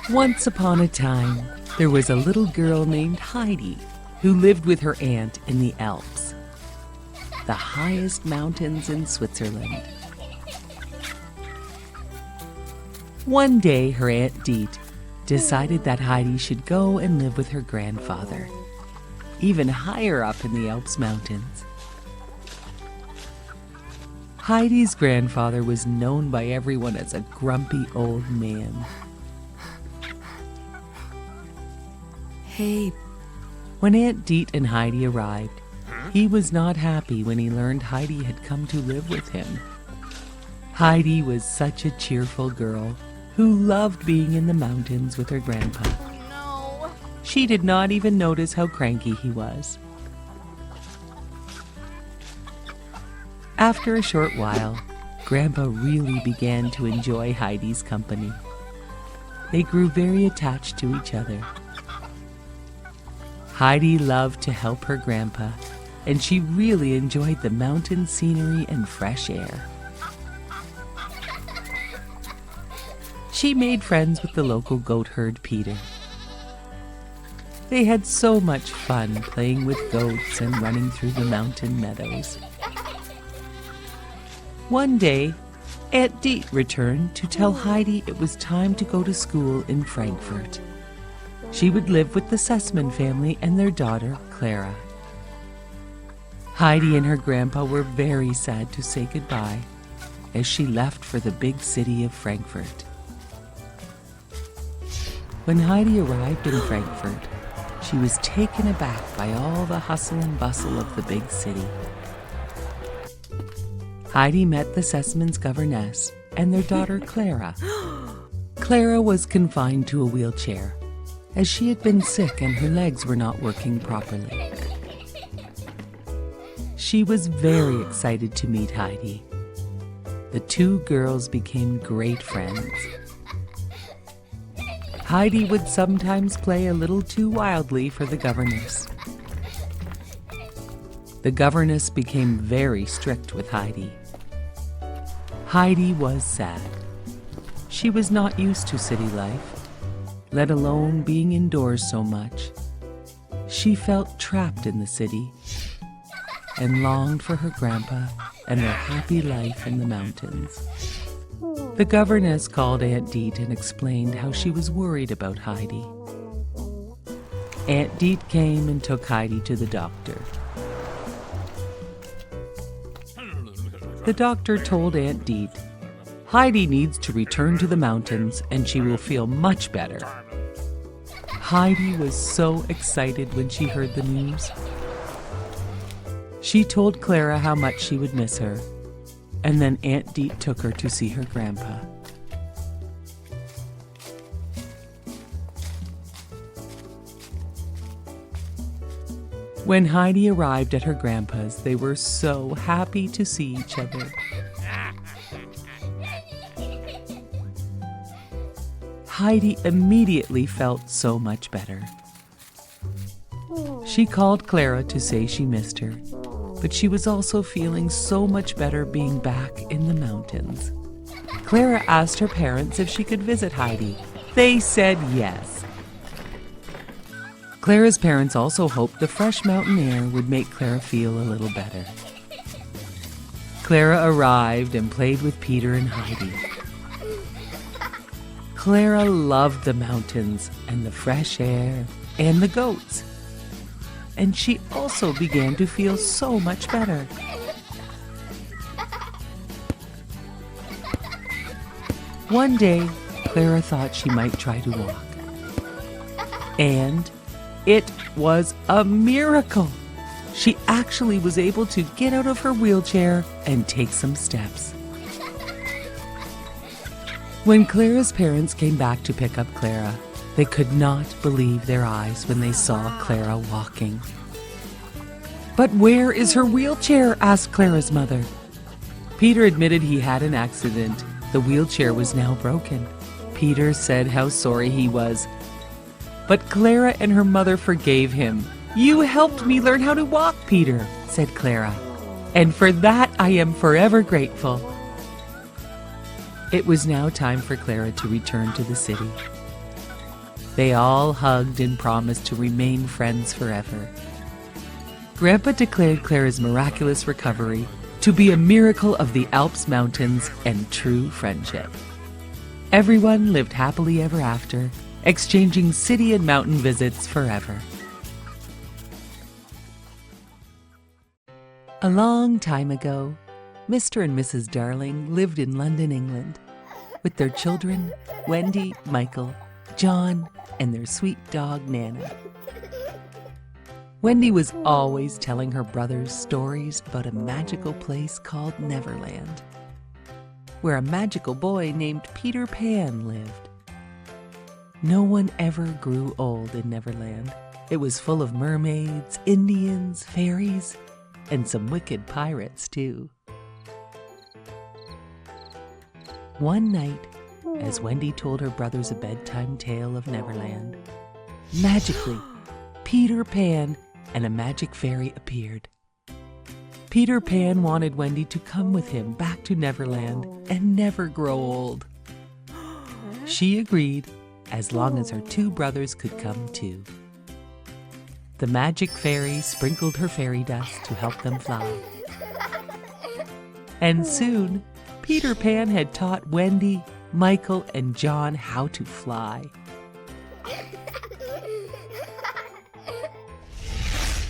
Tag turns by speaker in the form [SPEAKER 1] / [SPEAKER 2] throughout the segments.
[SPEAKER 1] Once upon a time, there was a little girl named Heidi who lived with her aunt in the Alps, the highest mountains in Switzerland. One day, her Aunt Deet decided that Heidi should go and live with her grandfather, even higher up in the Alps mountains. Heidi's grandfather was known by everyone as a grumpy old man.
[SPEAKER 2] Hey.
[SPEAKER 1] When Aunt Deet and Heidi arrived, he was not happy when he learned Heidi had come to live with him. Heidi was such a cheerful girl who loved being in the mountains with her grandpa.
[SPEAKER 2] No.
[SPEAKER 1] She did not even notice how cranky he was. After a short while, Grandpa really began to enjoy Heidi's company. They grew very attached to each other. Heidi loved to help her grandpa, and she really enjoyed the mountain scenery and fresh air. She made friends with the local goat herd Peter. They had so much fun playing with goats and running through the mountain meadows. One day, Aunt Deet returned to tell Heidi it was time to go to school in Frankfurt. She would live with the Sussman family and their daughter, Clara. Heidi and her grandpa were very sad to say goodbye as she left for the big city of Frankfurt. When Heidi arrived in Frankfurt, she was taken aback by all the hustle and bustle of the big city. Heidi met the Sussman's governess and their daughter Clara. Clara was confined to a wheelchair, as she had been sick and her legs were not working properly. She was very excited to meet Heidi. The two girls became great friends. Heidi would sometimes play a little too wildly for the governess. The governess became very strict with Heidi. Heidi was sad. She was not used to city life, let alone being indoors so much. She felt trapped in the city and longed for her grandpa and their happy life in the mountains. The governess called Aunt Deet and explained how she was worried about Heidi. Aunt Deet came and took Heidi to the doctor. The doctor told Aunt Deet, Heidi needs to return to the mountains and she will feel much better. Heidi was so excited when she heard the news. She told Clara how much she would miss her, and then Aunt Deet took her to see her grandpa. When Heidi arrived at her grandpa's, they were so happy to see each other. Heidi immediately felt so much better. She called Clara to say she missed her, but she was also feeling so much better being back in the mountains. Clara asked her parents if she could visit Heidi. They said yes. Clara's parents also hoped the fresh mountain air would make Clara feel a little better. Clara arrived and played with Peter and Heidi. Clara loved the mountains and the fresh air and the goats. And she also began to feel so much better. One day, Clara thought she might try to walk. And it was a miracle. She actually was able to get out of her wheelchair and take some steps. When Clara's parents came back to pick up Clara, they could not believe their eyes when they saw Clara walking. "But where is her wheelchair?" asked Clara's mother. Peter admitted he had an accident. The wheelchair was now broken. Peter said how sorry he was. But Clara and her mother forgave him. "You helped me learn how to walk, Peter," said Clara. "And for that I am forever grateful." It was now time for Clara to return to the city. They all hugged and promised to remain friends forever. Grandpa declared Clara's miraculous recovery to be a miracle of the Alps mountains and true friendship. Everyone lived happily ever after, exchanging city and mountain visits forever. A long time ago, Mr. and Mrs. Darling lived in London, England, with their children, Wendy, Michael, John, and their sweet dog, Nana. Wendy was always telling her brothers stories about a magical place called Neverland, where a magical boy named Peter Pan lived. No one ever grew old in Neverland. It was full of mermaids, Indians, fairies, and some wicked pirates, too. One night, as Wendy told her brothers a bedtime tale of Neverland, magically, Peter Pan and a magic fairy appeared. Peter Pan wanted Wendy to come with him back to Neverland and never grow old. She agreed, as long as her two brothers could come too. The magic fairy sprinkled her fairy dust to help them fly. And soon, Peter Pan had taught Wendy, Michael, and John how to fly.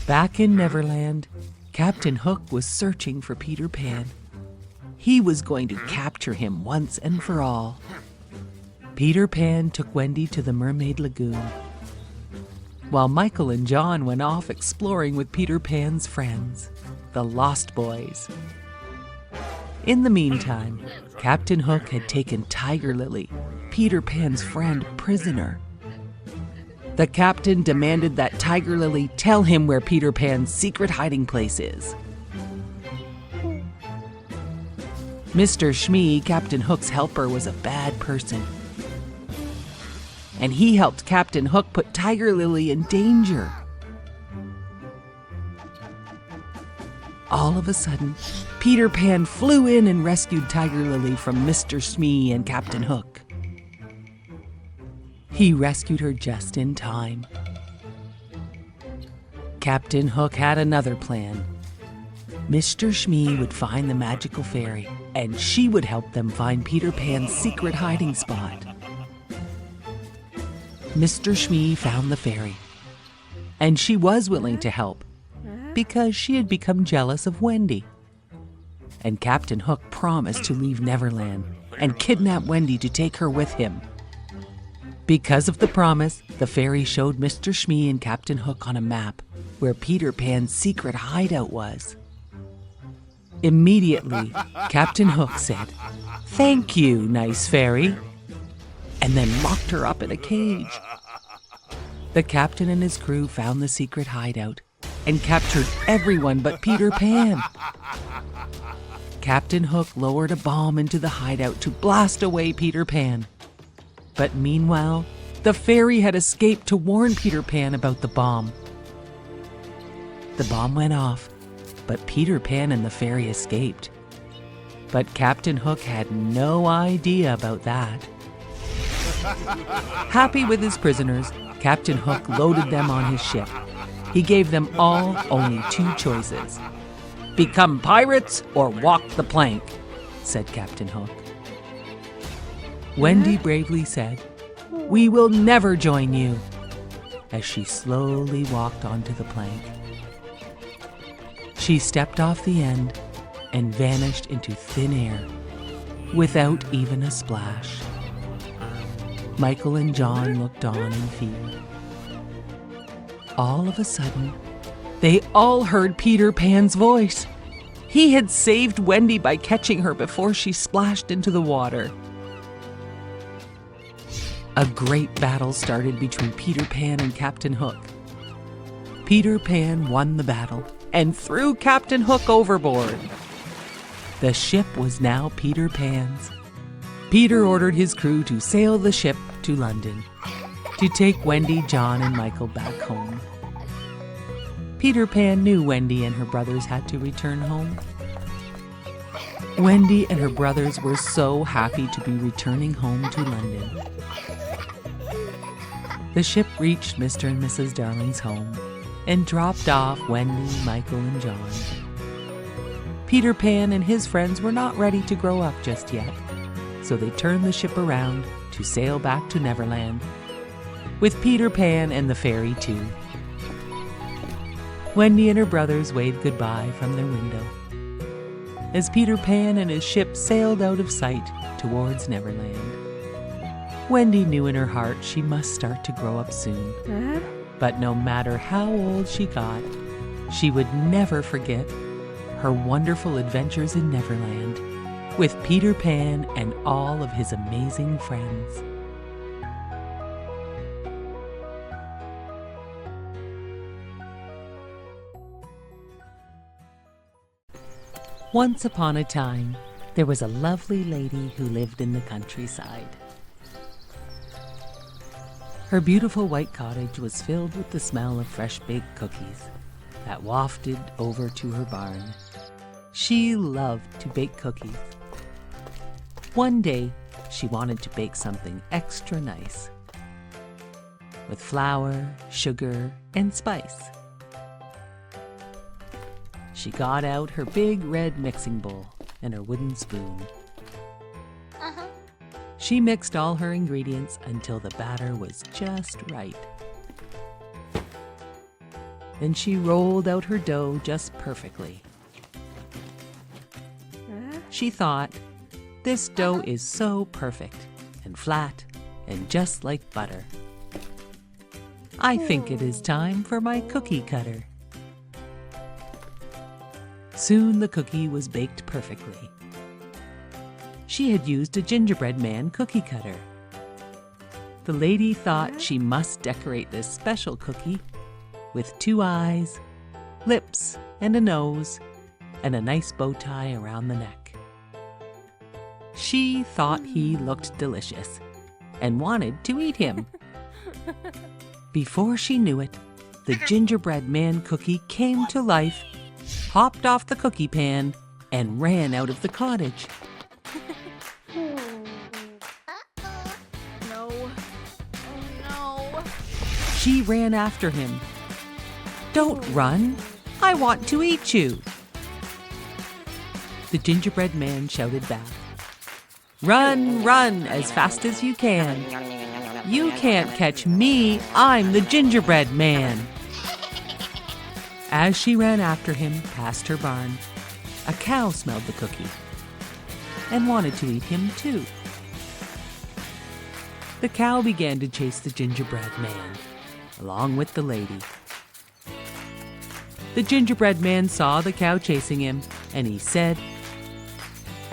[SPEAKER 1] Back in Neverland, Captain Hook was searching for Peter Pan. He was going to capture him once and for all. Peter Pan took Wendy to the Mermaid Lagoon, while Michael and John went off exploring with Peter Pan's friends, the Lost Boys. In the meantime, Captain Hook had taken Tiger Lily, Peter Pan's friend, prisoner. The captain demanded that Tiger Lily tell him where Peter Pan's secret hiding place is. Mr. Shmee, Captain Hook's helper, was a bad person, and he helped Captain Hook put Tiger Lily in danger. All of a sudden, Peter Pan flew in and rescued Tiger Lily from Mr. Shmee and Captain Hook. He rescued her just in time. Captain Hook had another plan. Mr. Shmee would find the magical fairy, and she would help them find Peter Pan's secret hiding spot. Mr. Shmee found the fairy, and she was willing to help because she had become jealous of Wendy. And Captain Hook promised to leave Neverland and kidnap Wendy to take her with him. Because of the promise, the fairy showed Mr. Shmee and Captain Hook on a map where Peter Pan's secret hideout was. Immediately, Captain Hook said, "Thank you, nice fairy," and then locked her up in a cage. The captain and his crew found the secret hideout and captured everyone but Peter Pan. Captain Hook lowered a bomb into the hideout to blast away Peter Pan. But meanwhile, the fairy had escaped to warn Peter Pan about the bomb. The bomb went off, but Peter Pan and the fairy escaped. But Captain Hook had no idea about that. Happy with his prisoners, Captain Hook loaded them on his ship. He gave them all only two choices. "Become pirates or walk the plank," said Captain Hook. Wendy bravely said, "We will never join you," as she slowly walked onto the plank. She stepped off the end and vanished into thin air without even a splash. Michael and John looked on in fear. All of a sudden, they all heard Peter Pan's voice. He had saved Wendy by catching her before she splashed into the water. A great battle started between Peter Pan and Captain Hook. Peter Pan won the battle and threw Captain Hook overboard. The ship was now Peter Pan's. Peter ordered his crew to sail the ship to London to take Wendy, John, and Michael back home. Peter Pan knew Wendy and her brothers had to return home. Wendy and her brothers were so happy to be returning home to London. The ship reached Mr. and Mrs. Darling's home and dropped off Wendy, Michael, and John. Peter Pan and his friends were not ready to grow up just yet, so they turned the ship around to sail back to Neverland, with Peter Pan and the fairy too. Wendy and her brothers waved goodbye from their window as Peter Pan and his ship sailed out of sight towards Neverland. Wendy knew in her heart she must start to grow up soon. But no matter how old she got, she would never forget her wonderful adventures in Neverland with Peter Pan and all of his amazing friends. Once upon a time, there was a lovely lady who lived in the countryside. Her beautiful white cottage was filled with the smell of fresh baked cookies that wafted over to her barn. She loved to bake cookies. One day, she wanted to bake something extra nice with flour, sugar, and spice. She got out her big red mixing bowl and her wooden spoon. She mixed all her ingredients until the batter was just right. Then she rolled out her dough just perfectly. She thought, this dough is so perfect and flat and just like butter. I think it is time for my cookie cutter. Soon the cookie was baked perfectly. She had used a Gingerbread Man cookie cutter. The lady thought she must decorate this special cookie with 2 eyes, lips, and a nose, and a nice bow tie around the neck. She thought he looked delicious and wanted to eat him. Before she knew it, the Gingerbread Man cookie came to life, hopped off the cookie pan, and ran out of the cottage.
[SPEAKER 2] No. Oh no.
[SPEAKER 1] She ran after him. Don't run! I want to eat you! The Gingerbread Man shouted back. Run, run as fast as you can. You can't catch me, I'm the Gingerbread Man. As she ran after him past her barn, a cow smelled the cookie and wanted to eat him too. The cow began to chase the Gingerbread Man, along with the lady. The Gingerbread Man saw the cow chasing him, and he said,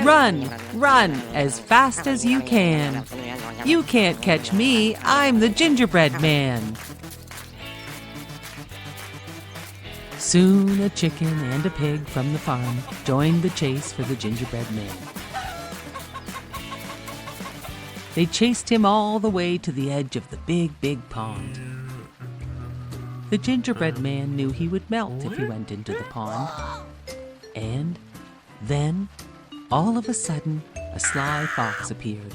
[SPEAKER 1] Run, run as fast as you can. You can't catch me, I'm the Gingerbread Man. Soon a chicken and a pig from the farm joined the chase for the Gingerbread Man. They chased him all the way to the edge of the big pond. The Gingerbread Man knew he would melt if he went into the pond. And then, all of a sudden, a sly fox appeared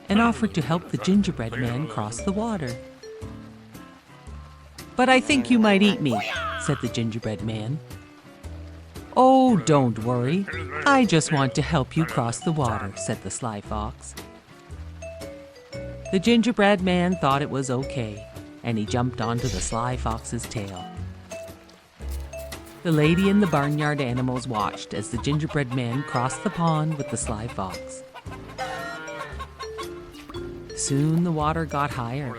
[SPEAKER 1] and offered to help the Gingerbread Man cross the water. But I think you might eat me, said the Gingerbread Man. Oh, don't worry. I just want to help you cross the water, said the sly fox. The Gingerbread Man thought it was okay, and he jumped onto the sly fox's tail. The lady and the barnyard animals watched as the Gingerbread Man crossed the pond with the sly fox. Soon the water got higher,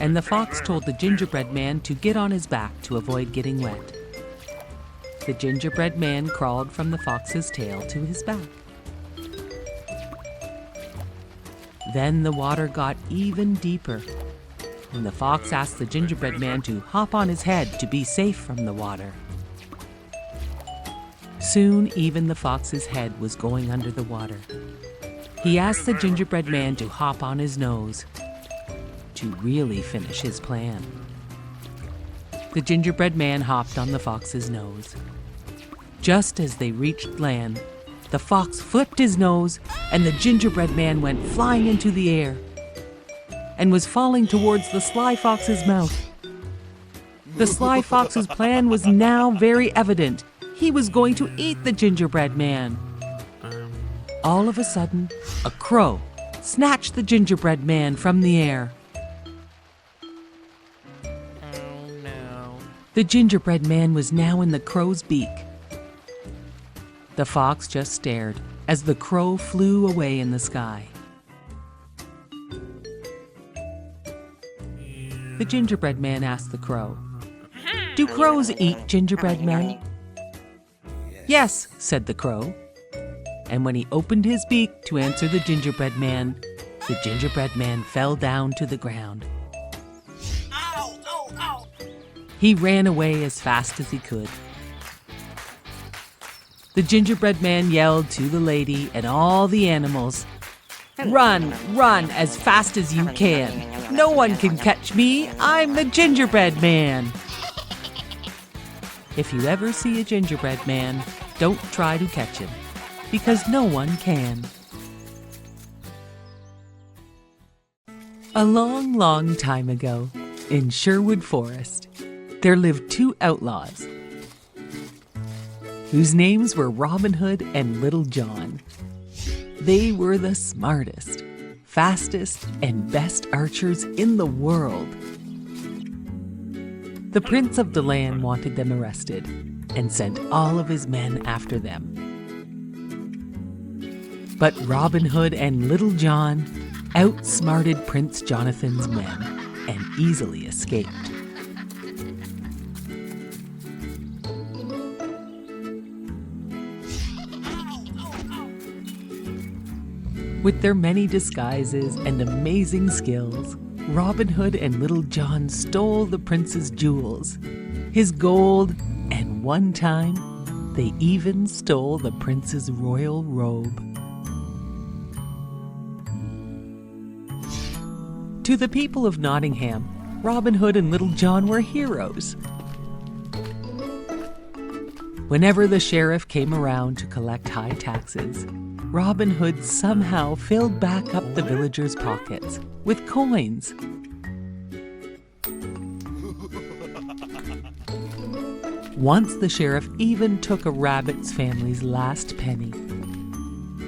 [SPEAKER 1] and the fox told the Gingerbread Man to get on his back to avoid getting wet. The Gingerbread Man crawled from the fox's tail to his back. Then the water got even deeper, and the fox asked the Gingerbread Man to hop on his head to be safe from the water. Soon even the fox's head was going under the water. He asked the Gingerbread Man to hop on his nose to really finish his plan. The Gingerbread Man hopped on the fox's nose. Just as they reached land, the fox flipped his nose and the Gingerbread Man went flying into the air. and was falling towards the sly fox's mouth. The sly fox's plan was now very evident. He was going to eat the gingerbread man. All of a sudden, a crow snatched the gingerbread man from the air.
[SPEAKER 2] Oh no.
[SPEAKER 1] The gingerbread man was now in the crow's beak. The fox just stared as the crow flew away in the sky. The gingerbread man asked the crow, "Do crows eat gingerbread men?" "Yes," said the crow. And when he opened his beak to answer the gingerbread man fell down to the ground.
[SPEAKER 2] Ow, ow, ow.
[SPEAKER 1] He ran away as fast as he could. The gingerbread man yelled to the lady and all the animals, "Run, run as fast as you can. No one can catch me. I'm the gingerbread man." If you ever see a gingerbread man, don't try to catch him, because no one can. A long, long time ago, in Sherwood Forest, there lived two outlaws whose names were Robin Hood and Little John. They were the smartest, fastest, and best archers in the world. The prince of the land wanted them arrested and sent all of his men after them. But Robin Hood and Little John outsmarted Prince Jonathan's men and easily escaped. With their many disguises and amazing skills, Robin Hood and Little John stole the prince's jewels, his gold, and one time, they even stole the prince's royal robe. To the people of Nottingham, Robin Hood and Little John were heroes. Whenever the sheriff came around to collect high taxes, Robin Hood somehow filled back up the villagers' pockets with coins. Once the sheriff even took a rabbit's family's last penny.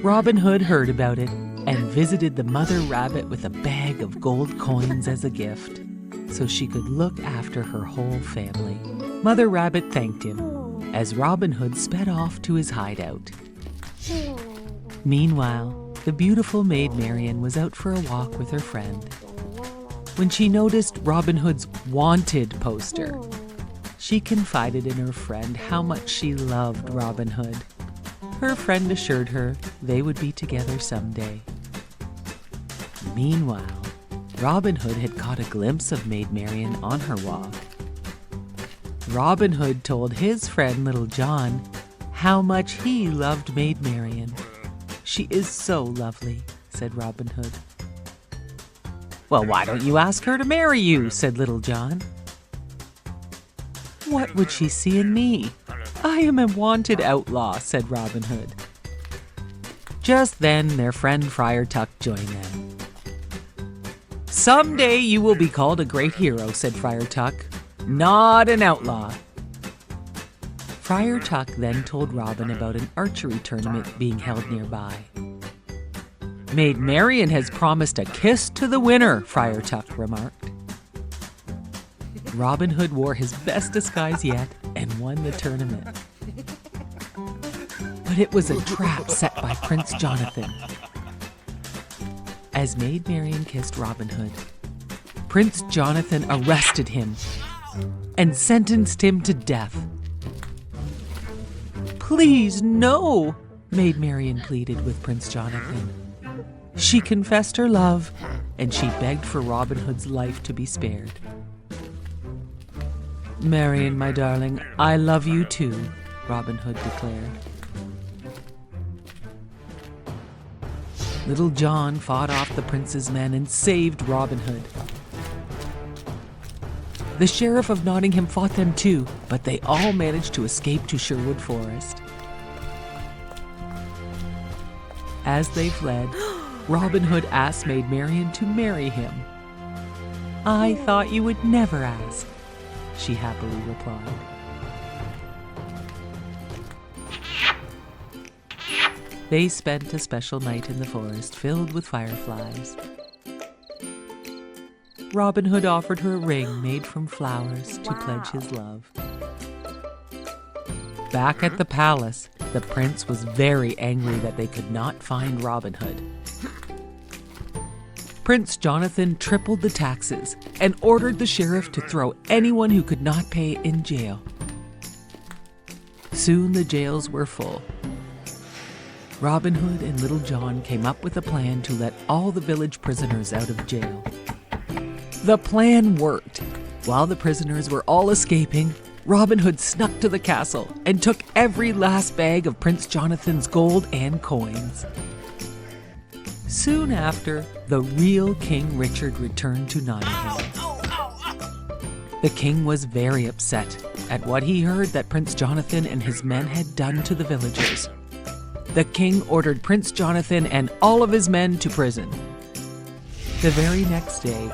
[SPEAKER 1] Robin Hood heard about it and visited the mother rabbit with a bag of gold coins as a gift, so she could look after her whole family. Mother Rabbit thanked him as Robin Hood sped off to his hideout. Meanwhile, the beautiful Maid Marian was out for a walk with her friend. When she noticed Robin Hood's wanted poster, she confided in her friend how much she loved Robin Hood. Her friend assured her they would be together someday. Meanwhile, Robin Hood had caught a glimpse of Maid Marian on her walk. Robin Hood told his friend Little John how much he loved Maid Marian. "She is so lovely," said Robin Hood. "Well, why don't you ask her to marry you?" said Little John. "What would she see in me? I am a wanted outlaw," said Robin Hood. Just then, their friend Friar Tuck joined them. "Someday you will be called a great hero," said Friar Tuck, "not an outlaw." Friar Tuck then told Robin about an archery tournament being held nearby. "Maid Marian has promised a kiss to the winner," Friar Tuck remarked. Robin Hood wore his best disguise yet and won the tournament. But it was a trap set by Prince Jonathan. As Maid Marian kissed Robin Hood, Prince Jonathan arrested him and sentenced him to death. "Please, no," Maid Marian pleaded with Prince Jonathan. She confessed her love, and she begged for Robin Hood's life to be spared. "Marian, my darling, I love you too," Robin Hood declared. Little John fought off the prince's men and saved Robin Hood. The sheriff of Nottingham fought them too, but they all managed to escape to Sherwood Forest. As they fled, Robin Hood asked Maid Marian to marry him. I thought you would never ask," she happily replied. They spent a special night in the forest filled with fireflies. Robin Hood offered her a ring made from flowers to pledge his love. Back at the palace, the prince was very angry that they could not find Robin Hood. Prince Jonathan tripled the taxes and ordered the sheriff to throw anyone who could not pay in jail. Soon the jails were full. Robin Hood and Little John came up with a plan to let all the village prisoners out of jail. The plan worked. While the prisoners were all escaping, Robin Hood snuck to the castle and took every last bag of Prince Jonathan's gold and coins. Soon after, the real King Richard returned to Nottingham. The king was very upset at what he heard that Prince Jonathan and his men had done to the villagers. The king ordered Prince Jonathan and all of his men to prison. The very next day,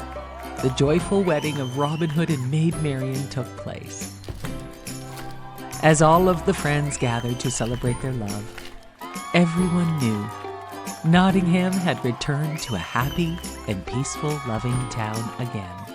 [SPEAKER 1] the joyful wedding of Robin Hood and Maid Marian took place. As all of the friends gathered to celebrate their love, everyone knew Nottingham had returned to a happy and peaceful, loving town again.